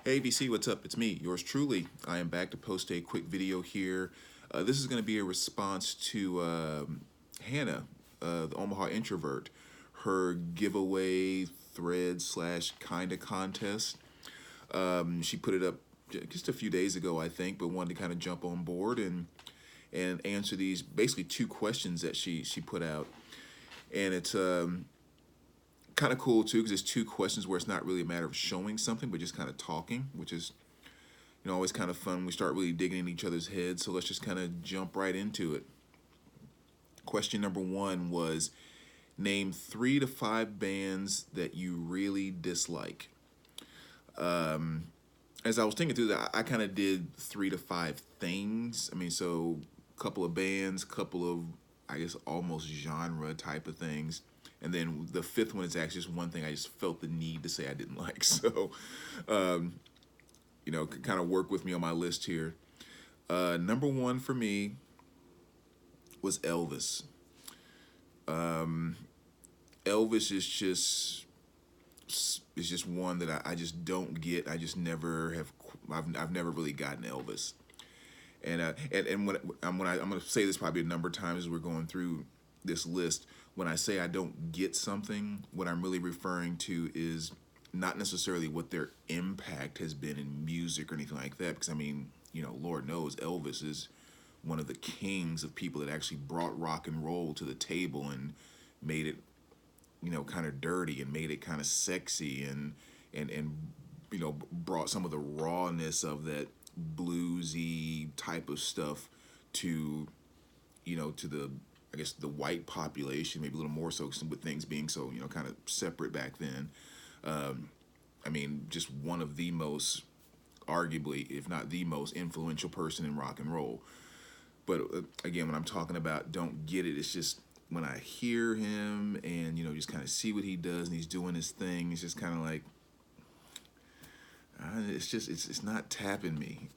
Hey VC, what's up? It's me, yours truly. I am back to post a quick video here. This is going to be a response to Hannah, the Omaha introvert, her giveaway thread slash kinda contest. She put it up just a few days ago, I think, but wanted to kind of jump on board and answer these basically two questions that she put out, and it's kind of cool too because it's two questions where it's not really a matter of showing something, but just kind of talking, which is always kind of fun. We start really digging in each other's heads. So let's just kind of jump right into it. Question number one was name 3 to 5 bands that you really dislike. As I was thinking through that, I kind of did 3 to 5 things. I mean, so a couple of bands, couple of, I guess, almost genre type of things. And then the fifth one is actually just one thing I just felt the need to say I didn't like. So, kind of work with me on my list here. Number one for me was Elvis. Elvis is just one that I just don't get. I just never have. I've never really gotten Elvis. And I'm gonna say this probably a number of times as we're going through this list. When I say I don't get something, what I'm really referring to is not necessarily what their impact has been in music or anything like that. Because I mean, Lord knows Elvis is one of the kings of people that actually brought rock and roll to the table and made it, kind of dirty and made it kind of sexy and brought some of the rawness of that bluesy type of stuff to, to the, I guess, the white population, maybe a little more so with things being so, kind of separate back then. I mean, just one of the most, arguably, if not the most influential person in rock and roll. But again, when I'm talking about don't get it, it's just when I hear him and, just kind of see what he does and he's doing his thing, it's just kind of like, it's not tapping me,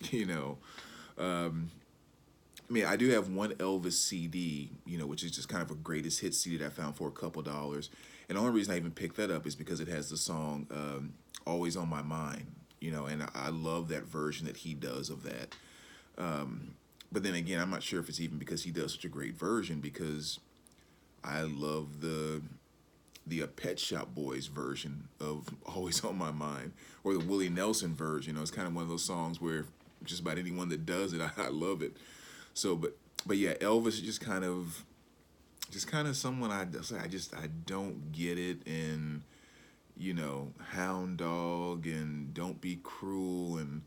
I mean, I do have one Elvis CD, which is just kind of a greatest hit CD that I found for a couple dollars. And the only reason I even picked that up is because it has the song Always on My Mind, and I love that version that he does of that. But then again, I'm not sure if it's even because he does such a great version, because I love the Pet Shop Boys version of Always on My Mind, or the Willie Nelson version. It's kind of one of those songs where just about anyone that does it, I love it. So, but yeah, Elvis is just kind of someone I don't get it. And Hound Dog and Don't Be Cruel and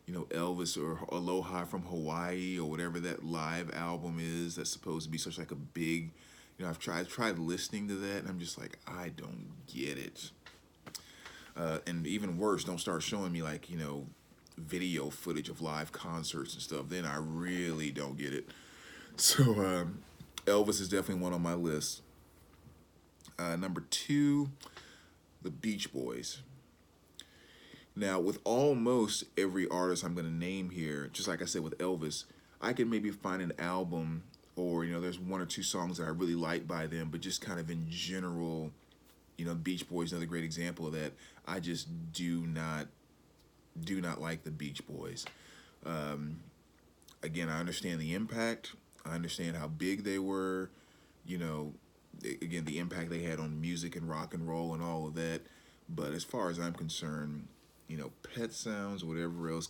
Elvis or Aloha from Hawaii or whatever that live album is that's supposed to be such like a big, I've tried listening to that and I'm just like, I don't get it. And even worse, don't start showing me like video footage of live concerts and stuff. Then I really don't get it. So Elvis is definitely one on my list. Number two, the Beach Boys. Now, with almost every artist I'm going to name here, just like I said with Elvis, I can maybe find an album or, there's one or two songs that I really like by them, but just kind of in general, Beach Boys, another great example of that. I just do not like the Beach Boys. Again, I understand the impact. I understand how big they were. You know, again, the impact they had on music and rock and roll and all of that. But as far as I'm concerned, Pet Sounds, whatever else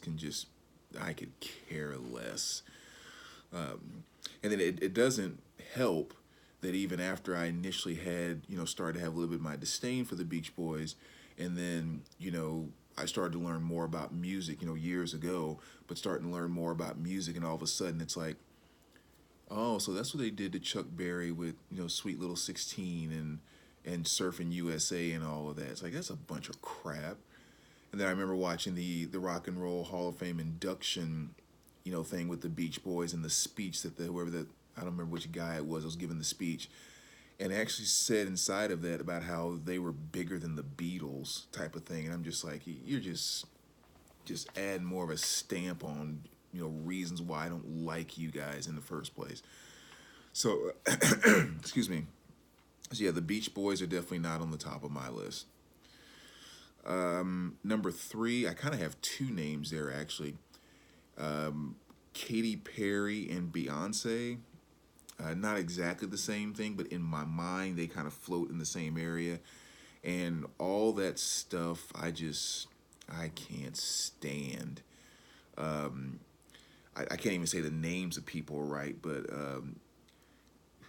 I could care less. And then it doesn't help that even after I initially had, started to have a little bit of my disdain for the Beach Boys, and then, I started to learn more about music, years ago, but starting to learn more about music, and all of a sudden it's like, oh, so that's what they did to Chuck Berry with, Sweet Little 16 and Surfing USA and all of that. It's like, that's a bunch of crap. And then I remember watching the Rock and Roll Hall of Fame induction, thing with the Beach Boys and the speech that I don't remember which guy it was giving the speech, and actually said inside of that about how they were bigger than the Beatles type of thing. And I'm just like, you're just adding more of a stamp on, reasons why I don't like you guys in the first place. So, excuse me. So yeah, the Beach Boys are definitely not on the top of my list. Number three, I kind of have two names there actually. Katy Perry and Beyonce. Not exactly the same thing, but in my mind, they kind of float in the same area. And all that stuff, I can't stand. I can't even say the names of people right, but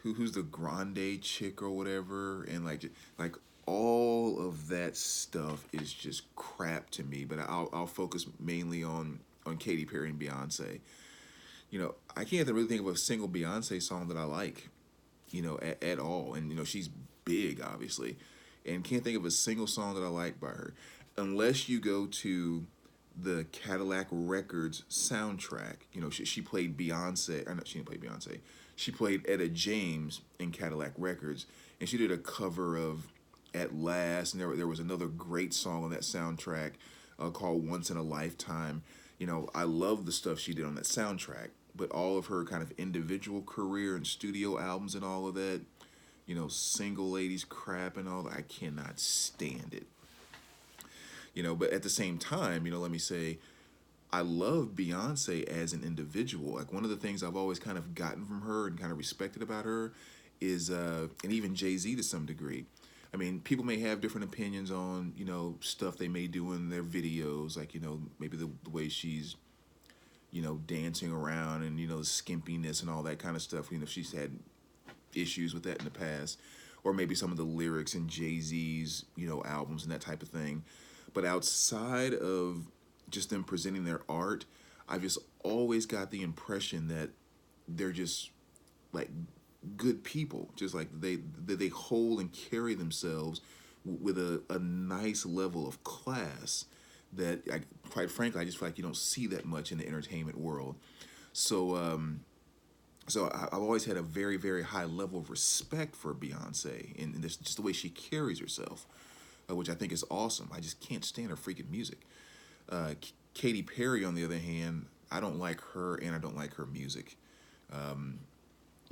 who's the Grande chick or whatever, and like all of that stuff is just crap to me. But I'll focus mainly on Katy Perry and Beyonce. I can't really think of a single Beyonce song that I like, at all. And she's big, obviously, and can't think of a single song that I like by her, unless you go to the Cadillac Records soundtrack. She played Beyonce. I know she didn't play Beyonce. She played Etta James in Cadillac Records, and she did a cover of "At Last." And there was another great song on that soundtrack called "Once in a Lifetime." I love the stuff she did on that soundtrack, but all of her kind of individual career and studio albums and all of that, single ladies crap and all that, I cannot stand it. But at the same time, let me say, I love Beyonce as an individual. Like, one of the things I've always kind of gotten from her and kind of respected about her is, and even Jay-Z to some degree. I mean, people may have different opinions on, stuff they may do in their videos, like, maybe the way she's, dancing around and, the skimpiness and all that kind of stuff. She's had issues with that in the past, or maybe some of the lyrics in Jay-Z's, albums and that type of thing. But outside of just them presenting their art, I've just always got the impression that they're just like good people, just like they hold and carry themselves with a nice level of class that quite frankly, I just feel like you don't see that much in the entertainment world. So I've always had a very, very high level of respect for Beyonce and this, just the way she carries herself, which I think is awesome. I just can't stand her freaking music. Katy Perry, on the other hand, I don't like her and I don't like her music.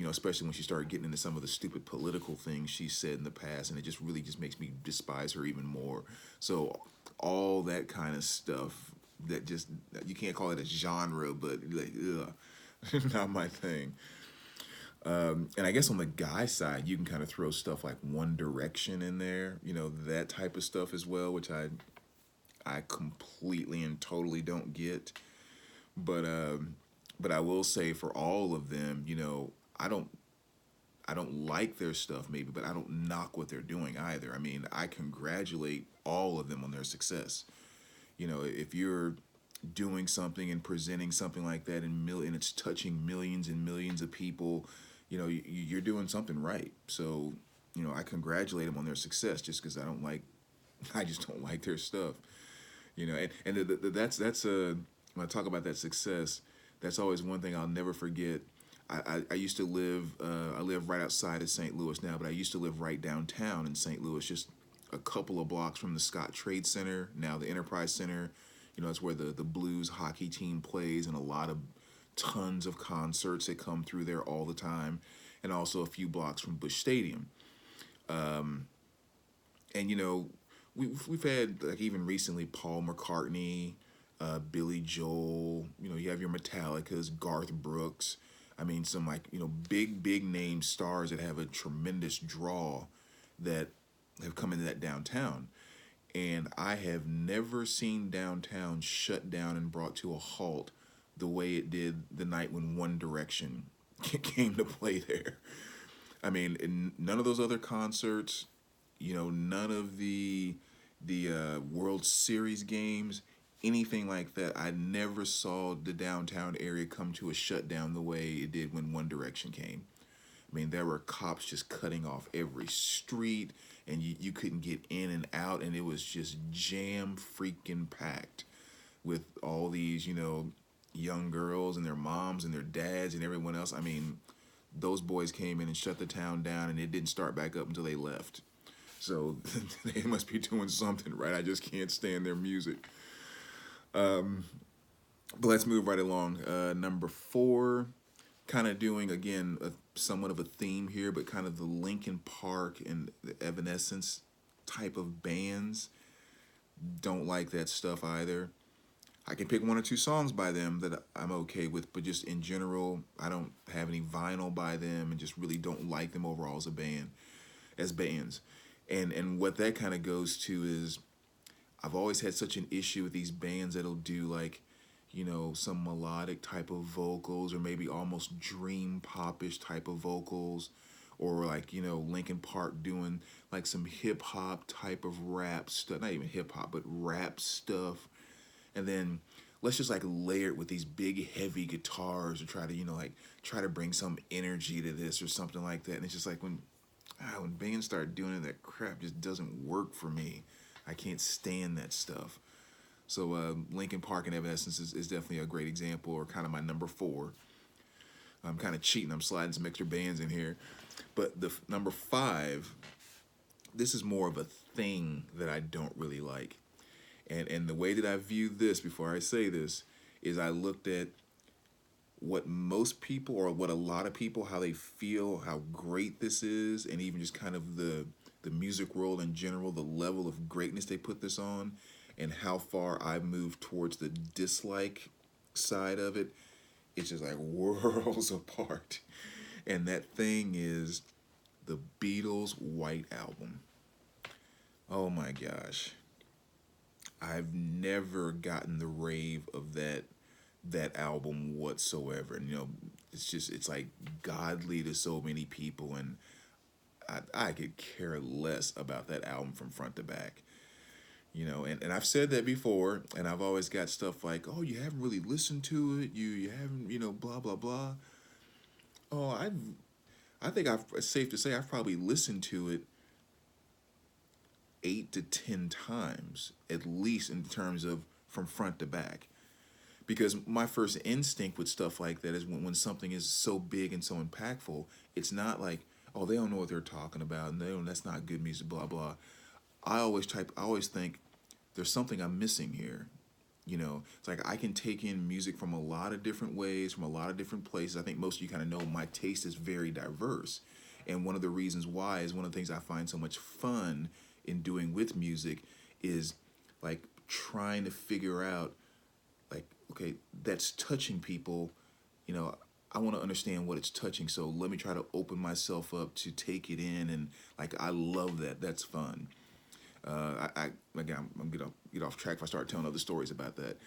Especially when she started getting into some of the stupid political things she said in the past, and it just really just makes me despise her even more. So all that kind of stuff, that just, you can't call it a genre, but like, ugh, not my thing. And I guess on the guy side, you can kind of throw stuff like One Direction in there, that type of stuff as well, which I completely and totally don't get. But but I will say for all of them, I don't I don't like their stuff maybe, but I don't knock what they're doing either. I mean, I congratulate all of them on their success. If you're doing something and presenting something like that and it's touching millions and millions of people, you're doing something right. So, I congratulate them on their success just because I just don't like their stuff. That's when I talk about that success, that's always one thing I'll never forget. I used to live, I live right outside of St. Louis now, but I used to live right downtown in St. Louis, just a couple of blocks from the Scott Trade Center, now the Enterprise Center. It's where the Blues hockey team plays, and a lot of tons of concerts that come through there all the time, and also a few blocks from Busch Stadium. And we've had, like, even recently, Paul McCartney, Billy Joel. You have your Metallicas, Garth Brooks. I mean, some, like, big name stars that have a tremendous draw that have come into that downtown. And I have never seen downtown shut down and brought to a halt the way it did the night when One Direction came to play there. I mean, in none of those other concerts, none of the World Series games, anything like that. I never saw the downtown area come to a shutdown the way it did when One Direction came. I mean, there were cops just cutting off every street, and you couldn't get in and out, and it was just jam freaking packed with all these, young girls and their moms and their dads and everyone else. I mean, those boys came in and shut the town down, and it didn't start back up until they left. So they must be doing something right. I just can't stand their music. But let's move right along. Number four, kind of doing, again, somewhat of a theme here, but kind of the Linkin Park and the Evanescence type of bands. don't like that stuff either. I can pick one or two songs by them that I'm okay with, but just in general, I don't have any vinyl by them and just really don't like them overall as a band, as bands. And what that kind of goes to is I've always had such an issue with these bands that'll do like, some melodic type of vocals or maybe almost dream popish type of vocals, or like, Linkin Park doing like some hip hop type of rap stuff, not even hip hop, but rap stuff. And then let's just like layer it with these big heavy guitars or try to, like try to bring some energy to this or something like that. And it's just like when bands start doing it, that crap just doesn't work for me. I can't stand that stuff. So Linkin Park and Evanescence is definitely a great example, or kind of my number four. I'm kind of cheating. I'm sliding some extra bands in here. But the number five, this is more of a thing that I don't really like. And the way that I view this before I say this is I looked at what most people, or what a lot of people, how they feel, how great this is, and even just kind of the music world in general, the level of greatness they put this on, and how far I moved towards the dislike side of it. It's just like worlds apart. And that thing is the Beatles' White Album. Oh my gosh. I've never gotten the rave of that album whatsoever. And it's like godly to so many people, and I could care less about that album from front to back. And I've said that before, and I've always got stuff like, oh, you haven't really listened to it, you haven't, blah blah blah. Oh, I think it's safe to say I've probably listened to it 8 to 10 times at least, in terms of from front to back. Because my first instinct with stuff like that is when something is so big and so impactful, it's not like, oh, they don't know what they're talking about, and that's not good music, blah blah. I always think there's something I'm missing here. It's like I can take in music from a lot of different ways, from a lot of different places. I think most of you kind of know my taste is very diverse. And one of the reasons why is one of the things I find so much fun in doing with music is like trying to figure out, like, okay, that's touching people. I want to understand what it's touching. So let me try to open myself up to take it in. And like, I love that. That's fun. Again, I'm gonna get off track if I start telling other stories about that.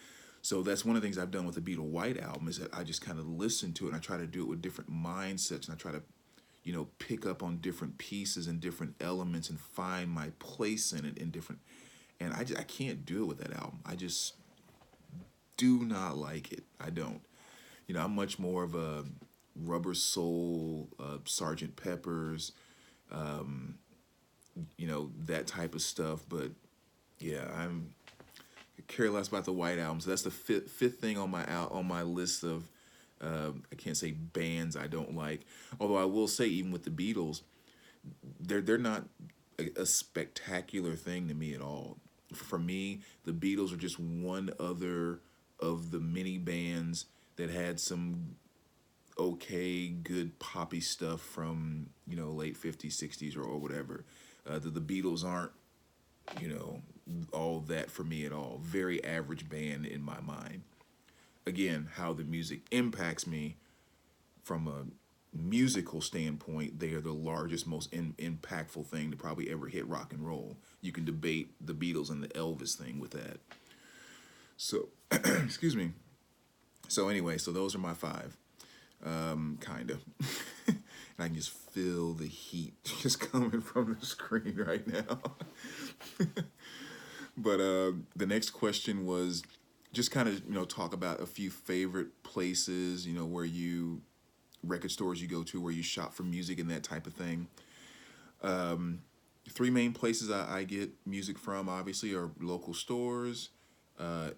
So that's one of the things I've done with the Beatle White Album, is that I just kind of listen to it, and I try to do it with different mindsets, and I try to, pick up on different pieces and different elements and find my place in it in different. And I can't do it with that album. I just do not like it. I don't. I'm much more of a Rubber Soul, Sergeant Pepper's, that type of stuff. But yeah, I care less about the White Album. So that's the fifth thing on my list of, I can't say bands I don't like. Although I will say, even with the Beatles, they're not a spectacular thing to me at all. For me, the Beatles are just one other of the many bands that had some okay, good poppy stuff from late '50s, '60s, or whatever. The Beatles aren't all that for me at all. Very average band in my mind. Again, how the music impacts me from a musical standpoint, they are the largest, most impactful thing to probably ever hit rock and roll. You can debate the Beatles and the Elvis thing with that. So, excuse me. So anyway, so those are my five, kind of. And I can just feel the heat just coming from the screen right now. But the next question was just kind of, talk about a few favorite places, where record stores you go to, where you shop for music and that type of thing. Three main places I get music from, obviously, are local stores,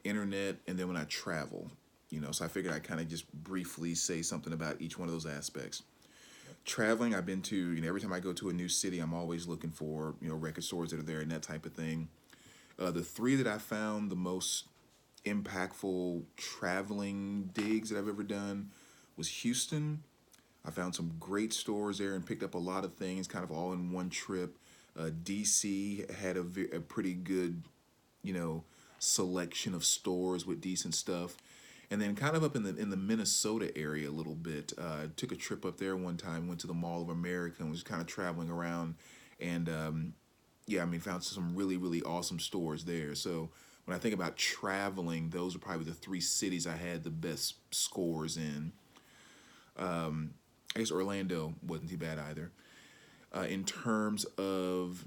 internet, and then when I travel. So I figured I'd kind of just briefly say something about each one of those aspects. Traveling, I've been to, every time I go to a new city, I'm always looking for, record stores that are there and that type of thing. The three that I found the most impactful traveling digs that I've ever done was Houston. I found some great stores there and picked up a lot of things, kind of all in one trip. DC had a pretty good, selection of stores with decent stuff. And then kind of up in the Minnesota area a little bit. Took a trip up there one time, went to the Mall of America and was kind of traveling around. And yeah, I mean, found some really, really awesome stores there. So when I think about traveling, those are probably the three cities I had the best scores in. I guess Orlando wasn't too bad either. In terms of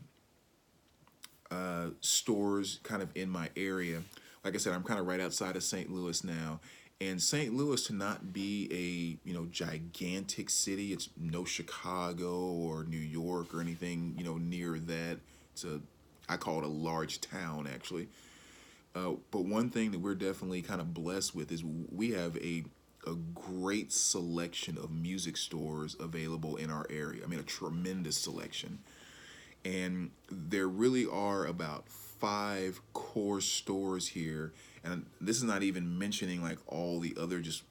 stores kind of in my area, like I said, I'm kind of right outside of St. Louis now. And St. Louis, to not be a gigantic city, it's no Chicago or New York or anything near that. It's a, I call it a large town actually. But one thing that we're definitely kind of blessed with is we have a great selection of music stores available in our area. I mean, a tremendous selection. And there really are about five core stores here. And this is not even mentioning like all the other just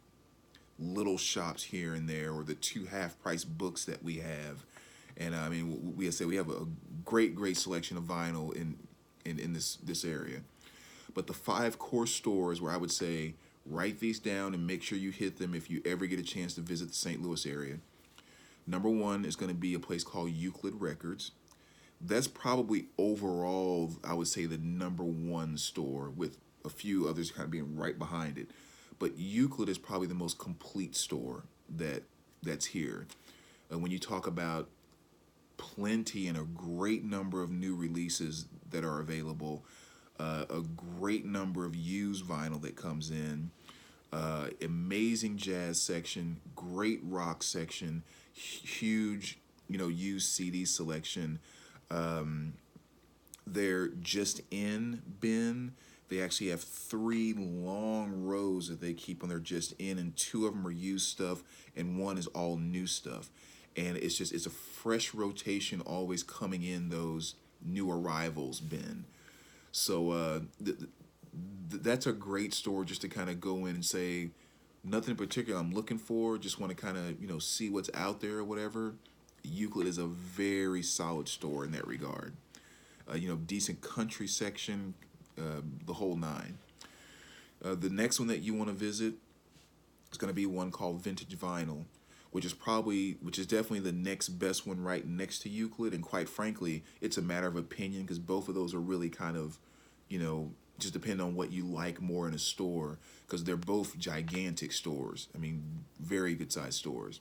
little shops here and there, or the two half price books that we have. And I mean, we say we have a great selection of vinyl in this area. But the five core stores where I would say write these down and make sure you hit them if you ever get a chance to visit the St. Louis area. Number one is going to be a place called Euclid Records. That's probably overall, I would say, the number one store, with a few others kind of being right behind it. But Euclid is probably the most complete store that's here. When you talk about plenty and a great number of new releases that are available, a great number of used vinyl that comes in, amazing jazz section, great rock section, huge used CD selection. Their just in bin, they actually have three long rows that they keep on their just in, and two of them are used stuff and one is all new stuff. And it's a fresh rotation always coming in those new arrivals bin. So that's a great store just to kind of go in and say nothing in particular I'm looking for, just want to kind of see what's out there or whatever. Euclid is a very solid store in that regard. Decent country section, the whole nine. The next one that you want to visit is going to be one called Vintage Vinyl, which is definitely the next best one right next to Euclid. And quite frankly, it's a matter of opinion, because both of those are really kind of, just depend on what you like more in a store, because they're both gigantic stores. I mean, very good sized stores.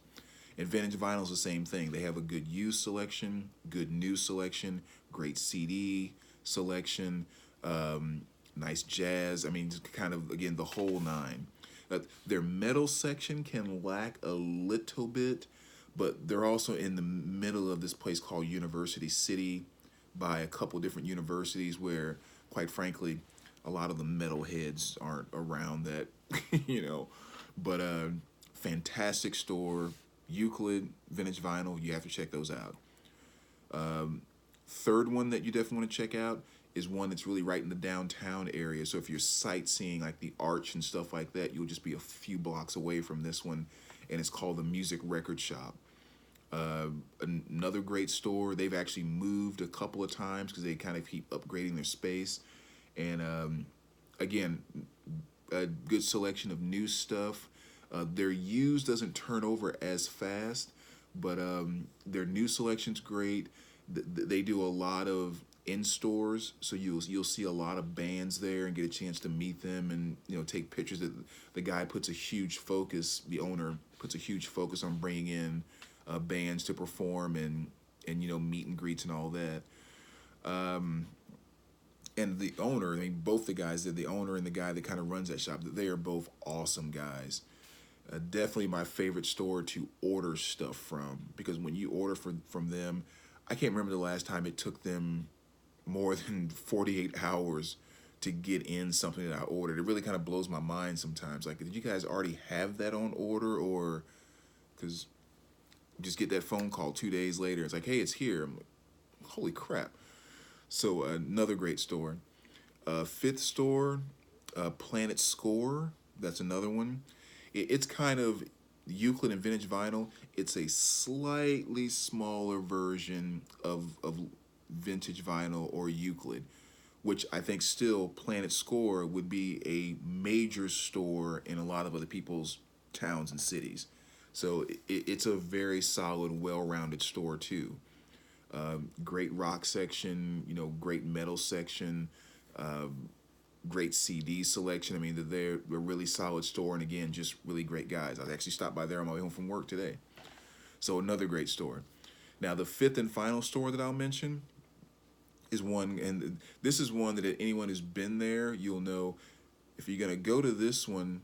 And Vintage Vinyl is the same thing. They have a good used selection, good new selection, great CD selection, nice jazz. I mean, just kind of, again, the whole nine. Their metal section can lack a little bit, but they're also in the middle of this place called University City by a couple different universities where, quite frankly, a lot of the metal heads aren't around that, But fantastic store. Euclid, Vintage Vinyl, you have to check those out. Third one that you definitely want to check out is one that's really right in the downtown area. So if you're sightseeing like the Arch and stuff like that, you'll just be a few blocks away from this one, and it's called the Music Record Shop. Another great store. They've actually moved a couple of times because they kind of keep upgrading their space. And again, a good selection of new stuff. Their used doesn't turn over as fast, but their new selection's great. They do a lot of in stores, so you'll see a lot of bands there and get a chance to meet them and take pictures. The guy puts a huge focus. The owner puts a huge focus on bringing in bands to perform and meet and greets and all that. And the owner, I mean, both the guys, the owner and the guy that kind of runs that shop, they are both awesome guys. Definitely my favorite store to order stuff from, because when you order from them, I can't remember the last time it took them more than 48 hours to get in something that I ordered. It really kind of blows my mind sometimes. Like, did you guys already have that on order, or because just get that phone call 2 days later, it's like, hey, it's here. I'm like, holy crap. So another great store. Fifth store, Planet Score. That's another one. It's kind of Euclid and Vintage Vinyl. It's a slightly smaller version of Vintage Vinyl or Euclid, which I think still Planet Score would be a major store in a lot of other people's towns and cities. So it's a very solid, well-rounded store too. Great rock section, great metal section, great CD selection. I mean, they're a really solid store, and again, just really great guys. I actually stopped by there on my way home from work today. So another great store. Now, the fifth and final store that I'll mention is one, and this is one that anyone who's been there, you'll know if you're gonna go to this one,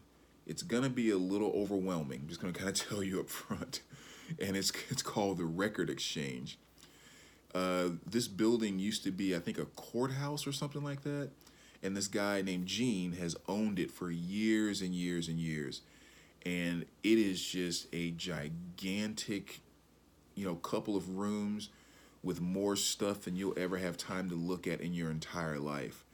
it's gonna be a little overwhelming. I'm just gonna kind of tell you up front, and it's called the Record Exchange. This building used to be, I think, a courthouse or something like that, and this guy named Gene has owned it for years and years and years, and it is just a gigantic, couple of rooms with more stuff than you'll ever have time to look at in your entire life.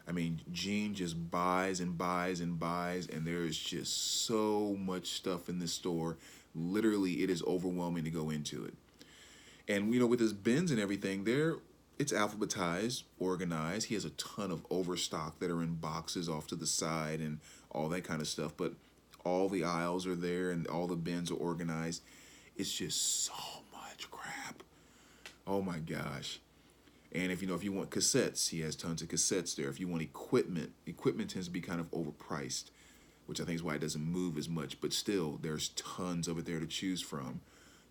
I mean, Gene just buys and buys and buys, and there is just so much stuff in this store. Literally, it is overwhelming to go into it. And, with his bins and everything, it's alphabetized, organized. He has a ton of overstock that are in boxes off to the side and all that kind of stuff. But all the aisles are there and all the bins are organized. It's just so much crap. Oh my gosh. And if you want cassettes, he has tons of cassettes there. If you want equipment tends to be kind of overpriced, which I think is why it doesn't move as much. But still, there's tons of it there to choose from.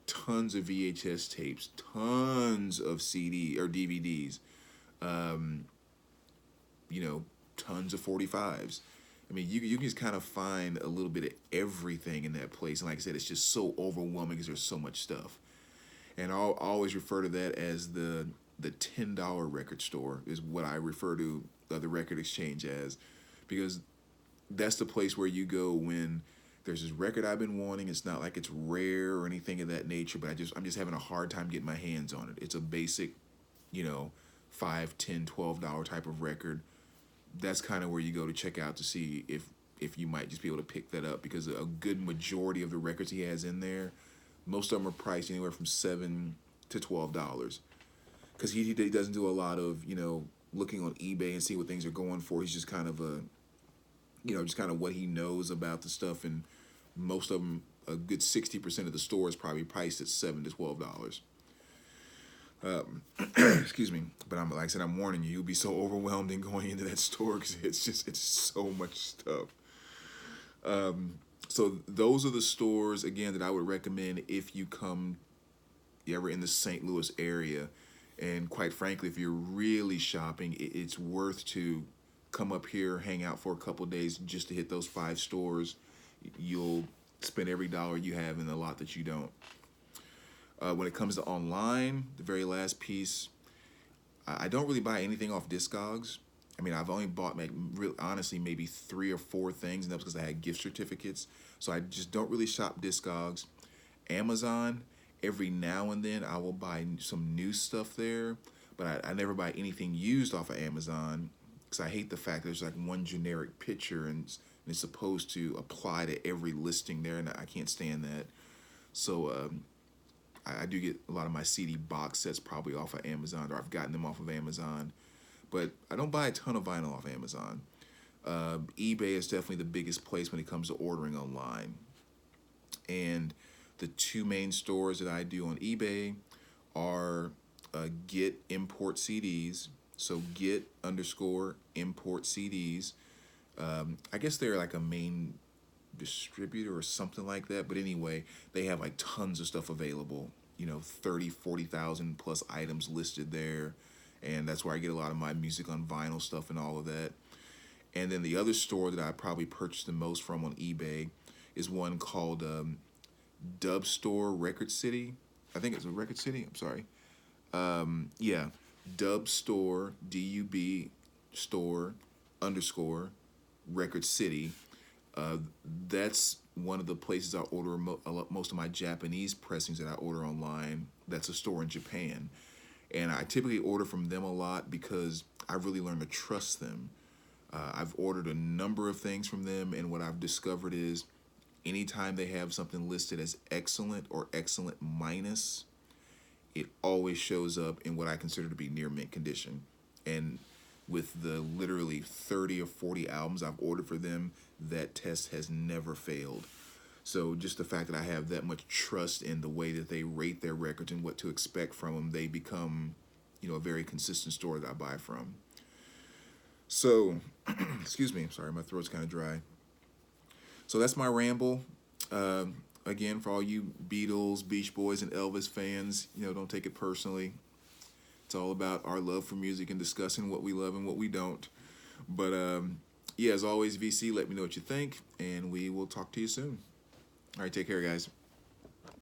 Tons of VHS tapes, tons of CD or DVDs, tons of 45s. I mean, you can just kind of find a little bit of everything in that place. And like I said, it's just so overwhelming because there's so much stuff. And I'll always refer to that as the $10 record store is what I refer to the Record Exchange as, because that's the place where you go when there's this record I've been wanting. It's not like it's rare or anything of that nature, but I'm just having a hard time getting my hands on it. It's a basic, $5, $10, $12 type of record. That's kind of where you go to check out to see if you might just be able to pick that up, because a good majority of the records he has in there, most of them are priced anywhere from $7 to $12, because he doesn't do a lot of looking on eBay and see what things are going for. He's just kind of just kind of what he knows about the stuff, and most of them, a good 60% of the store is probably priced at $7 to $12. Excuse me, but like I said, I'm warning you, you'll be so overwhelmed in going into that store because it's so much stuff. So those are the stores, again, that I would recommend if you're ever in the St. Louis area. And quite frankly, if you're really shopping, it's worth to come up here, hang out for a couple days just to hit those 5 stores. You'll spend every dollar you have in the lot that you don't. When it comes to online, the very last piece, I don't really buy anything off Discogs. I mean, I've only bought, honestly, maybe 3 or 4 things, and that's because I had gift certificates. So I just don't really shop Discogs. Amazon, every now and then I will buy some new stuff there, but I never buy anything used off of Amazon, because I hate the fact there's like one generic picture and it's supposed to apply to every listing there, and I can't stand that. So I do get a lot of my CD box sets probably off of Amazon, or I've gotten them off of Amazon, but I don't buy a ton of vinyl off Amazon. eBay is definitely the biggest place when it comes to ordering online. And the 2 main stores that I do on eBay are Get Import CDs. So Get_Import CDs. I guess they're like a main distributor or something like that. But anyway, they have like tons of stuff available. 30, 40,000 plus items listed there. And that's where I get a lot of my music on vinyl stuff and all of that. And then the other store that I probably purchased the most from on eBay is one called Dub Store Record City. I think it's a Record City. I'm sorry. Yeah. Dub Store, DUB store _ Record City. That's one of the places I order most of my Japanese pressings that I order online. That's a store in Japan. And I typically order from them a lot because I really learned to trust them. I've ordered a number of things from them, and what I've discovered is anytime they have something listed as excellent or excellent minus, it always shows up in what I consider to be near mint condition. And with the literally 30 or 40 albums I've ordered for them, that test has never failed. So just the fact that I have that much trust in the way that they rate their records and what to expect from them, they become, a very consistent store that I buy from. So, excuse me, sorry, my throat's kind of dry. So that's my ramble. Again, for all you Beatles, Beach Boys, and Elvis fans, don't take it personally. It's all about our love for music and discussing what we love and what we don't. But yeah, as always, VC, let me know what you think, and we will talk to you soon. All right, take care, guys.